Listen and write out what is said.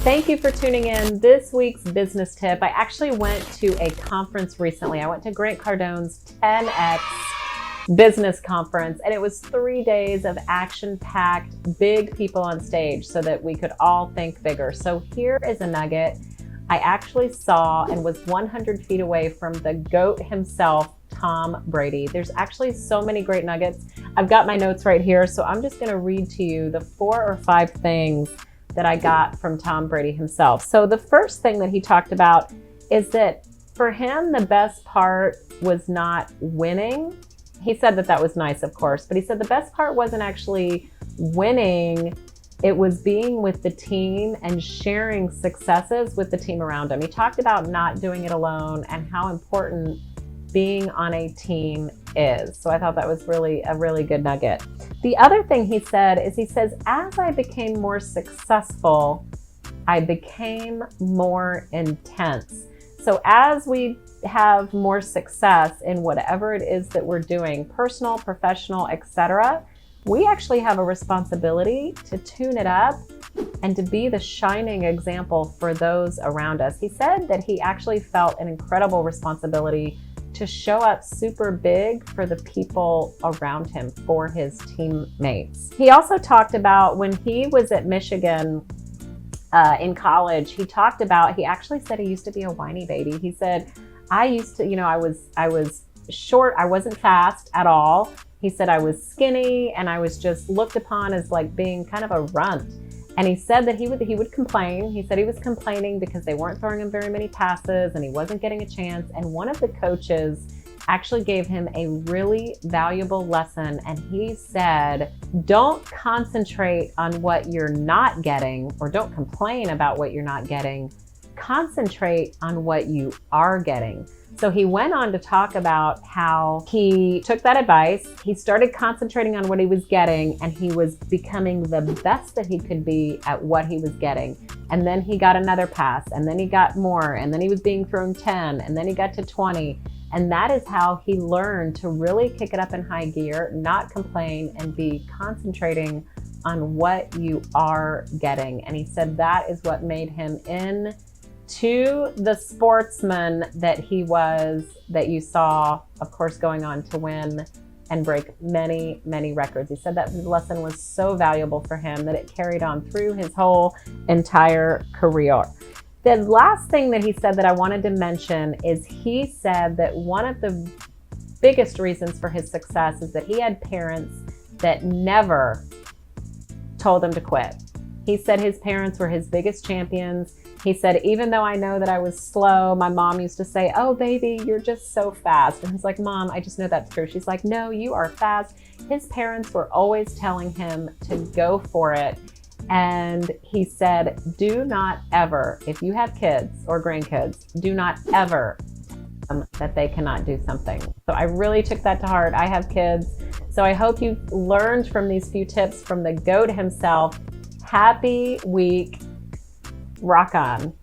Thank you for tuning in. This week's business tip, I actually went to a conference recently. I went to Grant Cardone's 10X business conference, and it was 3 days of action-packed, big people on stage so that we could all think bigger. So here is a nugget I actually saw and was 100 feet away from the GOAT himself, Tom Brady. There's actually so many great nuggets. I've got my notes right here, so I'm just gonna read to you the 4 or 5 things that I got from Tom Brady himself. So the first thing that he talked about is that for him, the best part was not winning. He said that that was nice, of course, but he said the best part wasn't actually winning. It was being with the team and sharing successes with the team around him. He talked about not doing it alone and how important being on a team is. So I thought that was really a really good nugget. The other thing he said is, he says, as I became more successful, I became more intense. So as we have more success in whatever it is that we're doing, personal, professional, etc., we actually have a responsibility to tune it up and to be the shining example for those around us. He said that he actually felt an incredible responsibility to show up super big for the people around him, for his teammates. He also talked about when he was at Michigan in college, he actually said he used to be a whiny baby. He said, I used to, I was short, I wasn't fast at all. He said I was skinny and I was just looked upon as like being kind of a runt. And he said that he would complain. He said he was complaining because they weren't throwing him very many passes and he wasn't getting a chance. And one of the coaches actually gave him a really valuable lesson. And he said, don't concentrate on what you're not getting, or don't complain about what you're not getting. Concentrate on what you are getting. So he went on to talk about how he took that advice, he started concentrating on what he was getting, and he was becoming the best that he could be at what he was getting. And then he got another pass, and then he got more, and then he was being thrown 10, and then he got to 20. And that is how he learned to really kick it up in high gear, not complain, and be concentrating on what you are getting. And he said that is what made him to the sportsman that he was, that you saw, of course, going on to win and break many, many records. He said that lesson was so valuable for him that it carried on through his whole entire career. The last thing that he said that I wanted to mention is he said that one of the biggest reasons for his success is that he had parents that never told him to quit. He said his parents were his biggest champions. He said, even though I know that I was slow, my mom used to say, oh, baby, you're just so fast. And he's like, Mom, I just know that's true. She's like, no, you are fast. His parents were always telling him to go for it. And he said, do not ever, if you have kids or grandkids, do not ever tell them that they cannot do something. So I really took that to heart. I have kids. So I hope you've learned from these few tips from the GOAT himself. Happy week. Rock on.